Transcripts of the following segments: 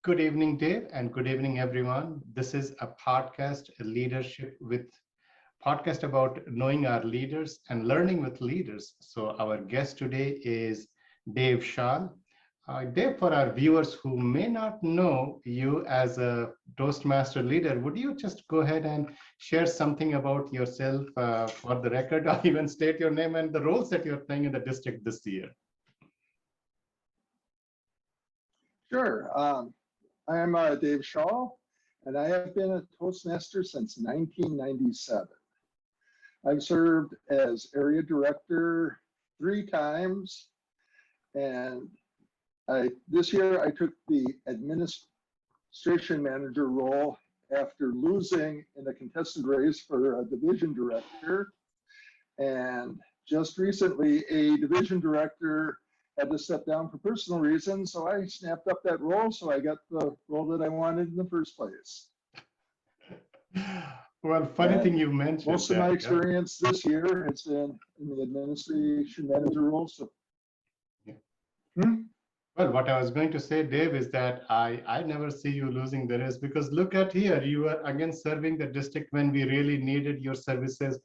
Good evening, Dave, and good evening, everyone. This is a podcast, a leadership with podcast about knowing our leaders and learning with leaders. So our guest today is Dave Schaal. Dave, for our viewers who may not know you as a Toastmaster leader, would you just go ahead and share something about yourself for the record, or even state your name and the roles that you're playing in the district this year? Sure. I am Dave Schaal, and I have been a Toastmaster since 1997. I've served as area director 3 times, and this year I took the administration manager role after losing in a contested race for a division director. And just recently, a division director had to step down for personal reasons, so I snapped up that role, so I got the role that I wanted in the first place. Well, funny thing you mentioned. Most of my experience this year has been in the administration manager role. So, Well, what I was going to say, Dave, is that I never see you losing the race, because look at here, you were again serving the district when we really needed your services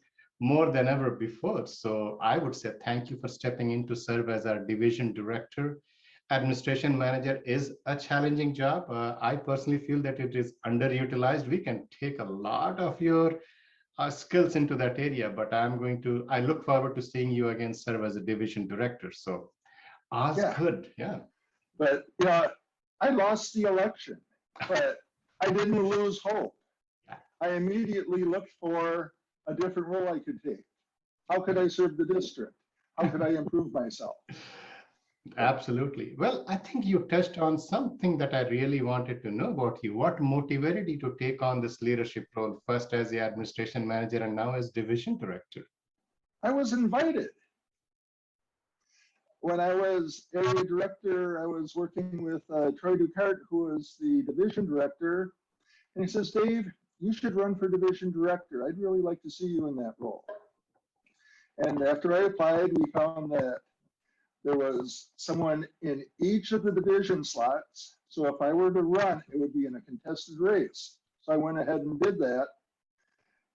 more than ever before. So I would say thank you for stepping in to serve as our division director. Administration manager is a challenging job. I personally feel that it is underutilized. We can take a lot of your skills into that area, but I look forward to seeing you again serve as a division director. So all's good, yeah. But I lost the election, but I didn't lose hope. I immediately looked for a different role I could take. How could I serve the district? How could I improve myself? Absolutely. Well, I think you touched on something that I really wanted to know about you. What motivated you to take on this leadership role, first as the administration manager and now as division director? I was invited. When I was area director, I was working with Troy Ducart, who was the division director, and he says, Dave, you should run for division director. I'd really like to see you in that role. And after I applied, we found that there was someone in each of the division slots. So if I were to run, it would be in a contested race. So I went ahead and did that.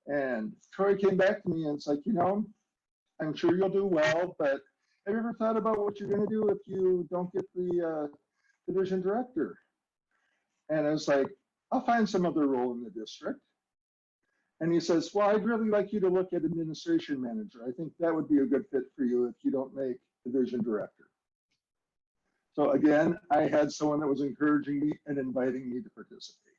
And Troy came back to me and it's like, I'm sure you'll do well, but have you ever thought about what you're going to do if you don't get the division director? And I was like, I'll find some other role in the district. And he says, well, I'd really like you to look at administration manager. I think that would be a good fit for you if you don't make division director. So again, I had someone that was encouraging me and inviting me to participate.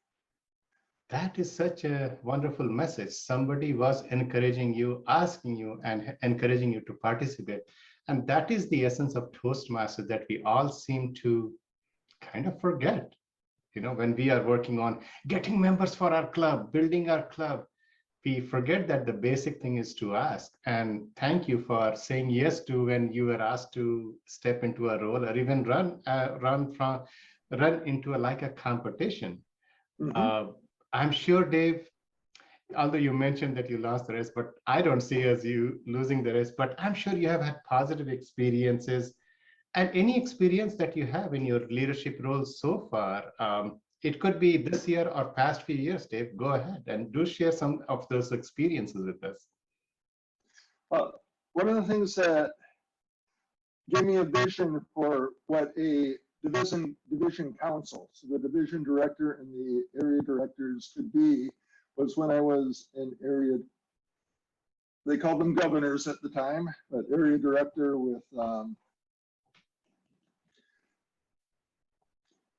That is such a wonderful message. Somebody was encouraging you, asking you, and encouraging you to participate. And that is the essence of Toastmasters that we all seem to kind of forget. When we are working on getting members for our club, building our club, we forget that the basic thing is to ask. And thank you for saying yes to when you were asked to step into a role or even run into like a competition. Mm-hmm. I'm sure, Dave, although you mentioned that you lost the race, but I don't see as you losing the race, but I'm sure you have had positive experiences. And any experience that you have in your leadership roles so far, it could be this year or past few years, Dave, go ahead and do share some of those experiences with us. One of the things that gave me a vision for what a division council, so the division director and the area directors could be, was when I was in area, they called them governors at the time, but area director with,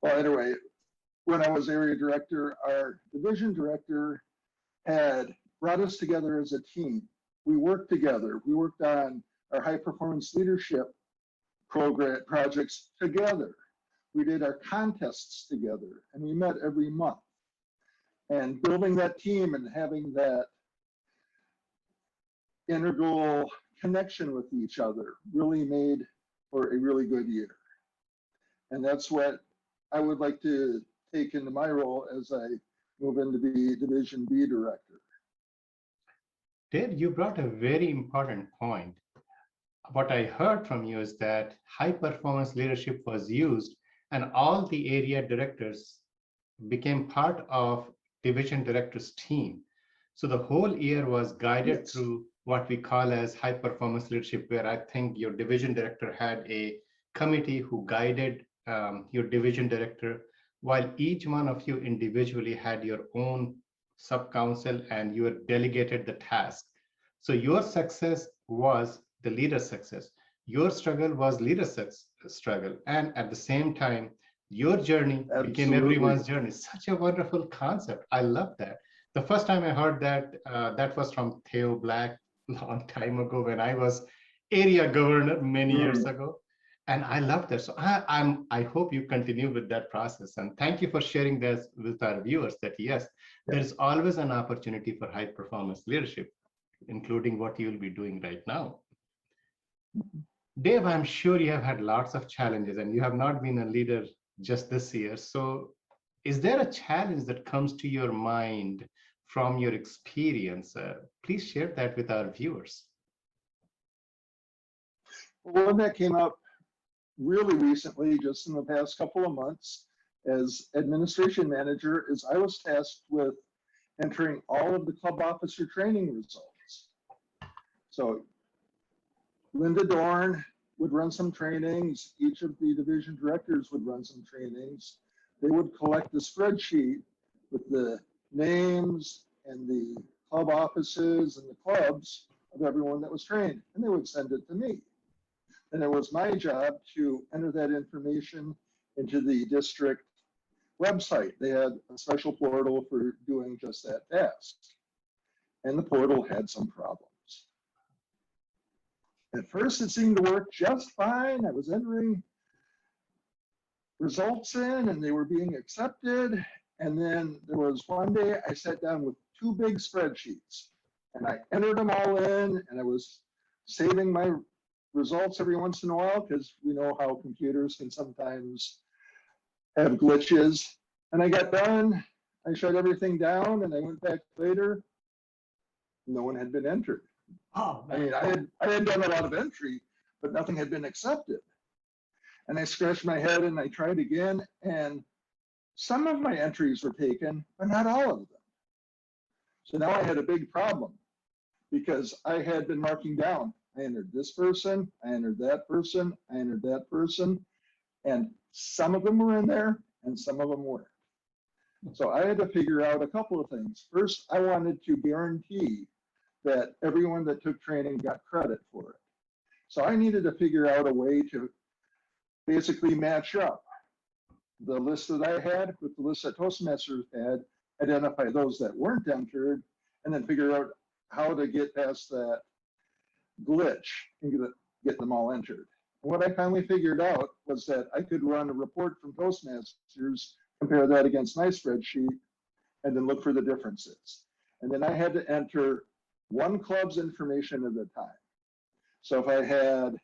well, anyway, when I was area director, our division director had brought us together as a team. We worked together. We worked on our high performance leadership projects together. We did our contests together, and we met every month. And building that team and having that integral connection with each other really made for a really good year. And that's what I would like to take into my role as I move into the Division B director. Dave, you brought a very important point. What I heard from you is that high performance leadership was used and all the area directors became part of division director's team. So the whole year was guided Yes, through what we call as high performance leadership, where I think your division director had a committee who guided your division director, while each one of you individually had your own sub council and you were delegated the task. So your success was the leader's success. Your struggle was leader's struggle. And at the same time, your journey became absolutely. everyone's journey. Such a wonderful concept. I love that. The first time I heard that, that was from Theo Black a long time ago when I was area governor many years Mm. ago. And I love that. So I hope you continue with that process. And thank you for sharing this with our viewers that yes, Yeah. there's always an opportunity for high performance leadership, including what you'll be doing right now. Dave, I'm sure you have had lots of challenges and you have not been a leader just this year. So, is there a challenge that comes to your mind from your experience? Please share that with our viewers. One that came up really recently, just in the past couple of months, as administration manager, is I was tasked with entering all of the club officer training results. So Linda Dorn would run some trainings. Each of the division directors would run some trainings. They would collect a spreadsheet with the names and the club offices and the clubs of everyone that was trained, and they would send it to me. And it was my job to enter that information into the district website. They had a special portal for doing just that task. And the portal had some problems. At first, it seemed to work just fine. I was entering results in and they were being accepted. And then there was one day I sat down with two big spreadsheets and I entered them all in and I was saving my results every once in a while because we know how computers can sometimes have glitches. And I got done, I shut everything down and I went back later. No one had been entered. Oh, I mean, I had done a lot of entry, but nothing had been accepted. And I scratched my head and I tried again, and some of my entries were taken, but not all of them. So now I had a big problem because I had been marking down. I entered this person, I entered that person, I entered that person, and some of them were in there and some of them weren't. So I had to figure out a couple of things. First, I wanted to guarantee that everyone that took training got credit for it. So I needed to figure out a way to basically match up the list that I had with the list that Toastmasters had, identify those that weren't entered, and then figure out how to get past that glitch and get them all entered. And what I finally figured out was that I could run a report from Toastmasters, compare that against my spreadsheet, and then look for the differences. And then I had to enter one club's information at a time. So if I had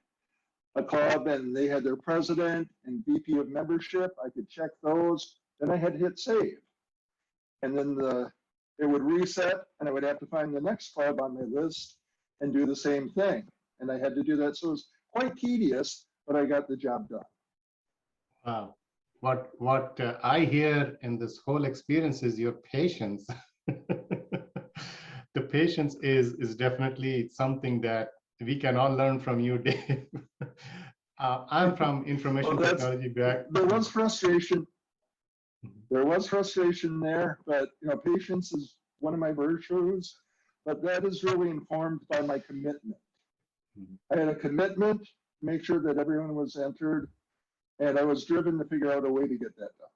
a club and they had their president and VP of membership, I could check those. Then I had to hit save. And then it would reset and I would have to find the next club on my list and do the same thing. And I had to do that. So it was quite tedious, but I got the job done. wow. What I hear in this whole experience is your patience. The patience is definitely something that we can all learn from you, Dave. I'm from information Well, technology back. there was frustration. There was frustration there, but patience is one of my virtues. But that is really informed by my commitment. I had a commitment to make sure that everyone was entered, and I was driven to figure out a way to get that done.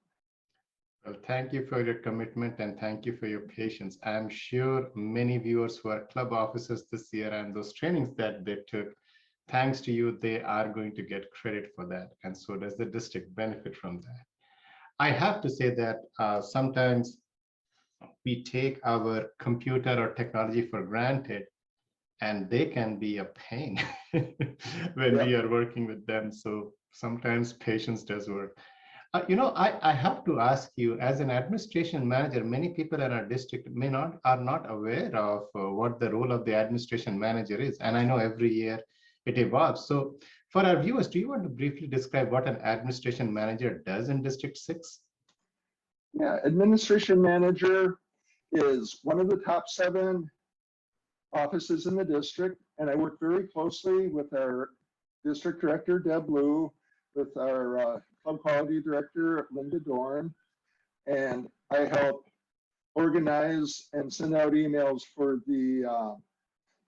Well, thank you for your commitment and thank you for your patience. I'm sure many viewers who are club officers this year and those trainings that they took, thanks to you, they are going to get credit for that. And so does the district benefit from that. I have to say that sometimes we take our computer or technology for granted and they can be a pain when we are working with them. So sometimes patience does work. I have to ask you, as an administration manager, many people in our district are not aware of what the role of the administration manager is. And I know every year it evolves. So for our viewers, do you want to briefly describe what an administration manager does in District 6? Yeah, administration manager is one of the top 7 offices in the district, and I work very closely with our district director, Deb Liu, with our club quality director, Linda Dorn, and I help organize and send out emails for the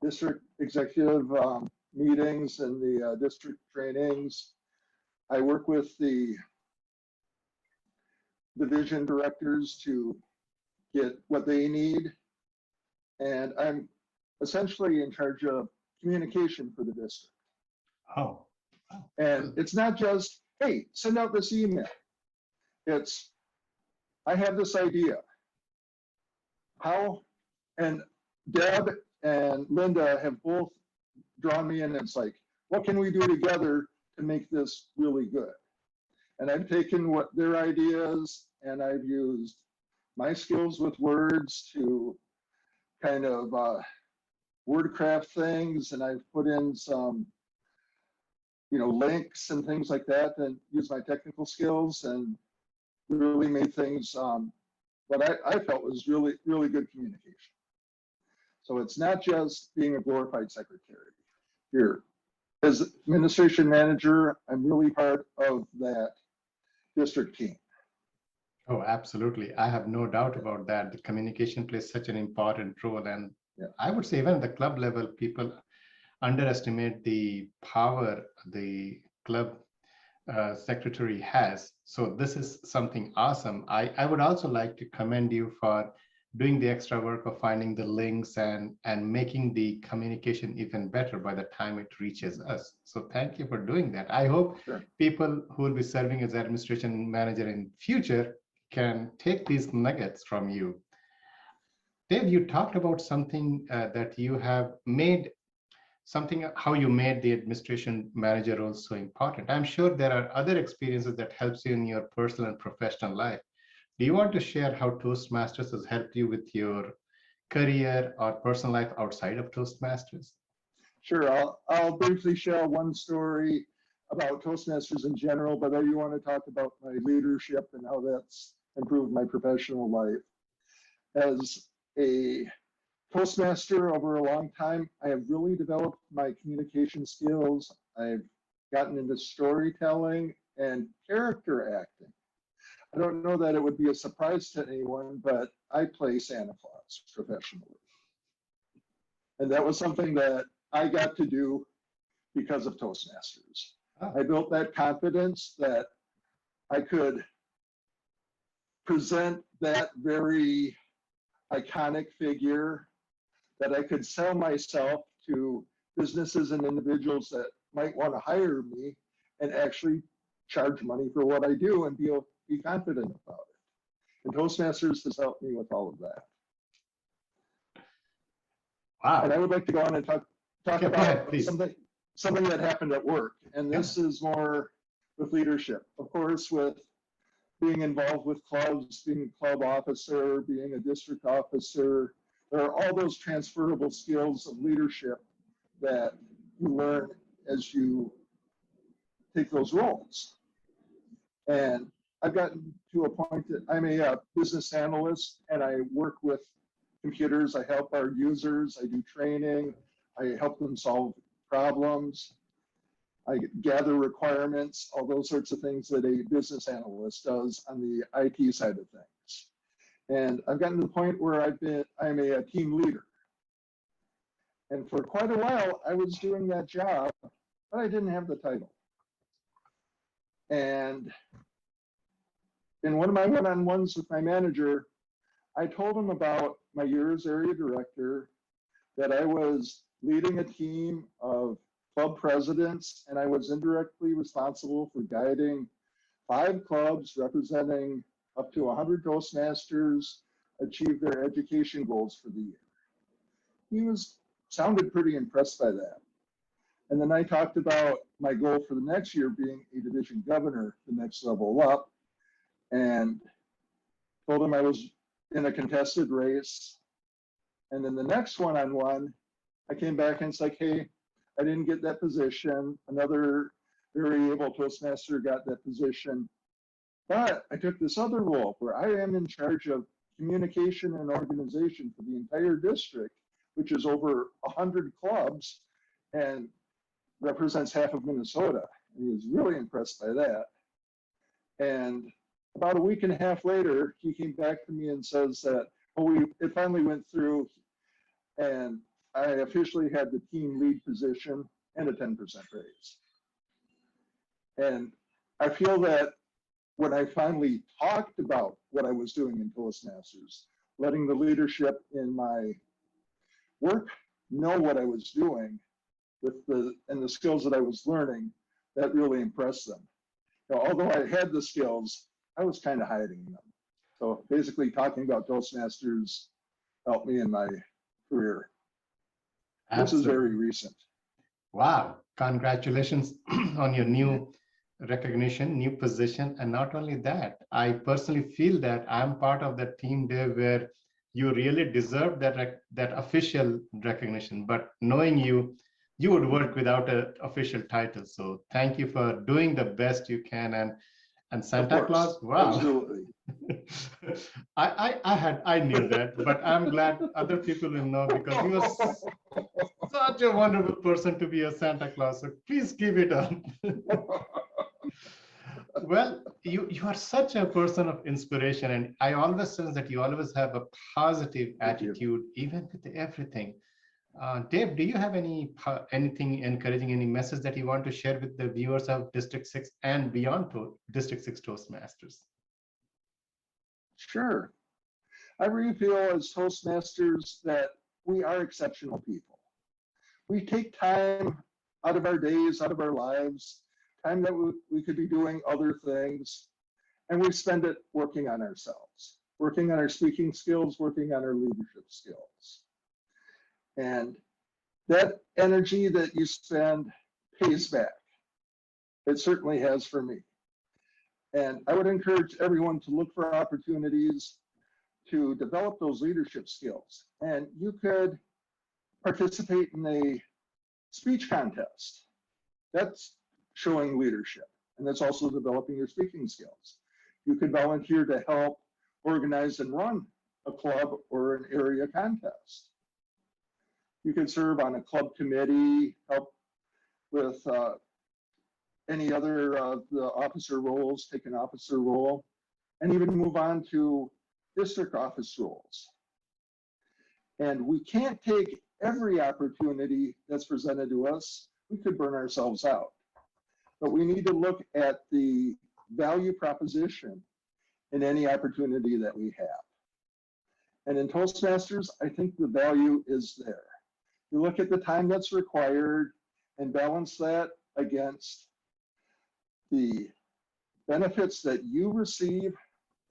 district executive meetings and the district trainings. I work with the division directors to get what they need, and I'm essentially in charge of communication for the district. Oh, wow. And it's not just, hey, send out this email. It's, I have this idea. How, and Deb and Linda have both drawn me in. It's like, what can we do together to make this really good? And I've taken what their ideas and I've used my skills with words to kind of wordcraft things, and I've put in some, links and things like that, and use my technical skills and really made things what I felt was really, really good communication. So it's not just being a glorified secretary. Here, as administration manager, I'm really part of that district team. Oh, absolutely. I have no doubt about that. The communication plays such an important role. And Yeah. I would say even at the club level, people underestimate the power the club secretary has. So this is something awesome. I would also like to commend you for doing the extra work of finding the links and making the communication even better by the time it reaches us. So thank you for doing that. I hope Sure. people who will be serving as administration manager in future can take these nuggets from you. Dave, you talked about something that you have made something, how you made the administration manager role so important. I'm sure there are other experiences that helps you in your personal and professional life. Do you want to share how Toastmasters has helped you with your career or personal life outside of Toastmasters? Sure, I'll briefly share one story about Toastmasters in general, but I do want to talk about my leadership and how that's improved my professional life. As a Toastmaster over a long time, I have really developed my communication skills. I've gotten into storytelling and character acting. I don't know that it would be a surprise to anyone, but I play Santa Claus professionally. And that was something that I got to do because of Toastmasters. Oh. I built that confidence that I could present that very iconic figure, that I could sell myself to businesses and individuals that might want to hire me and actually charge money for what I do and be confident about it. And Toastmasters has helped me with all of that. Wow. And I would like to go on and talk Okay, about ahead, something that happened at work. And this is more with leadership. Of course, with being involved with clubs, being a club officer, being a district officer, there are all those transferable skills of leadership that you learn as you take those roles. And I've gotten to a point that I'm a business analyst and I work with computers. I help our users. I do training. I help them solve problems. I gather requirements, all those sorts of things that a business analyst does on the IT side of things. And I've gotten to the point where I'm a team leader. And for quite a while, I was doing that job, but I didn't have the title. And in one of my one-on-ones with my manager, I told him about my year as area director, that I was leading a team of club presidents, and I was indirectly responsible for guiding 5 clubs representing up to 100 Toastmasters achieve their education goals for the year. He sounded pretty impressed by that. And then I talked about my goal for the next year being a division governor, the next level up, and told him I was in a contested race. And then the next one-on-one, I came back and it's like, hey, I didn't get that position. Another very able Toastmaster got that position. But I took this other role where I am in charge of communication and organization for the entire district, which is over 100 clubs and represents half of Minnesota. And he was really impressed by that. And about a week and a half later, he came back to me and says that, oh, it finally went through, and I officially had the team lead position and a 10% raise. And I feel that when I finally talked about what I was doing in Toastmasters, letting the leadership in my work know what I was doing with the skills that I was learning, that really impressed them. Now, although I had the skills, I was kind of hiding them. So basically talking about Toastmasters helped me in my career. This is very recent. Wow, congratulations on your new recognition, new position. And not only that, I personally feel that I'm part of that team there where you really deserve that official recognition. But knowing you, you would work without an official title. So thank you for doing the best you can. And Santa Claus, wow. Absolutely. I knew that, but I'm glad other people will know because you are such a wonderful person to be a Santa Claus. So please give it up. Well, you are such a person of inspiration, and I always sense that you always have a positive attitude, even with everything. Dave, do you have anything encouraging, any message that you want to share with the viewers of District 6 and beyond to District 6 Toastmasters? Sure. I really feel as Toastmasters that we are exceptional people. We take time out of our days, out of our lives, time that we could be doing other things, and we spend it working on ourselves, working on our speaking skills, working on our leadership skills. And that energy that you spend pays back. It certainly has for me. And I would encourage everyone to look for opportunities to develop those leadership skills. And you could participate in a speech contest. That's showing leadership, and that's also developing your speaking skills. You could volunteer to help organize and run a club or an area contest. You could serve on a club committee, help with any other of the officer roles, take an officer role, and even move on to district office roles. And we can't take every opportunity that's presented to us. We could burn ourselves out. But we need to look at the value proposition in any opportunity that we have. And in Toastmasters, I think the value is there. You look at the time that's required and balance that against the benefits that you receive,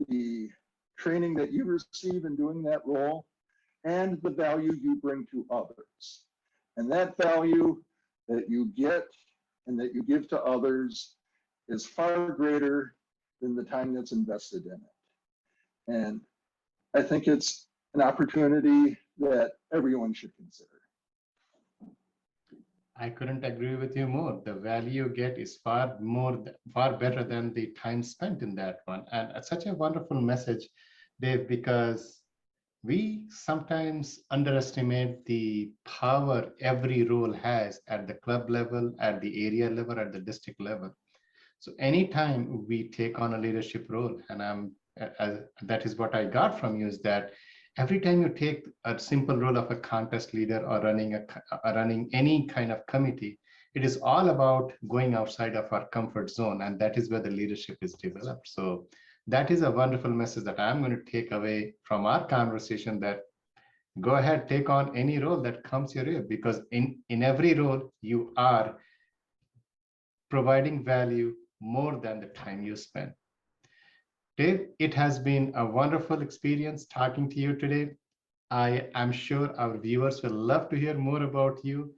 the training that you receive in doing that role, and the value you bring to others. And that value that you get and that you give to others is far greater than the time that's invested in it. And I think it's an opportunity that everyone should consider. I couldn't agree with you more. The value you get is far better than the time spent in that one. And it's such a wonderful message, Dave, because we sometimes underestimate the power every role has at the club level, at the area level, at the district level. So anytime we take on a leadership role, and that is what I got from you, is that every time you take a simple role of a contest leader or running any kind of committee, it is all about going outside of our comfort zone, and that is where the leadership is developed. So that is a wonderful message that I'm going to take away from our conversation, that go ahead, take on any role that comes your way, because in every role you are providing value more than the time you spend. Dave, it has been a wonderful experience talking to you today. I am sure our viewers will love to hear more about you,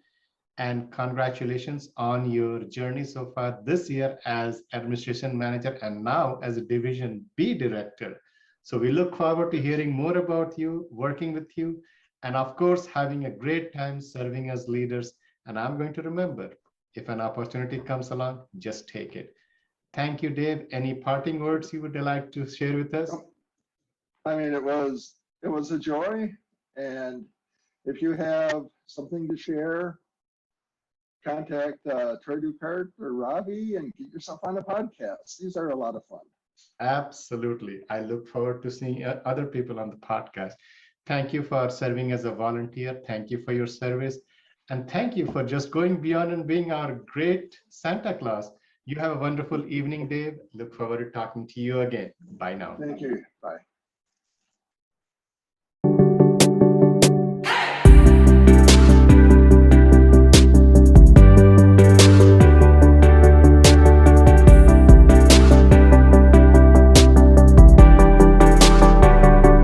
and congratulations on your journey so far this year as administration manager and now as a division B director. So we look forward to hearing more about you, working with you, and of course, having a great time serving as leaders. And I'm going to remember, if an opportunity comes along, just take it. Thank you, Dave. Any parting words you would like to share with us? I mean, it was a joy, and if you have something to share, contact Troy Ducart or Robbie and get yourself on a podcast. These are a lot of fun. Absolutely. I look forward to seeing other people on the podcast. Thank you for serving as a volunteer. Thank you for your service. And thank you for just going beyond and being our great Santa Claus. You have a wonderful evening, Dave. Look forward to talking to you again. Bye now. Thank you. Bye.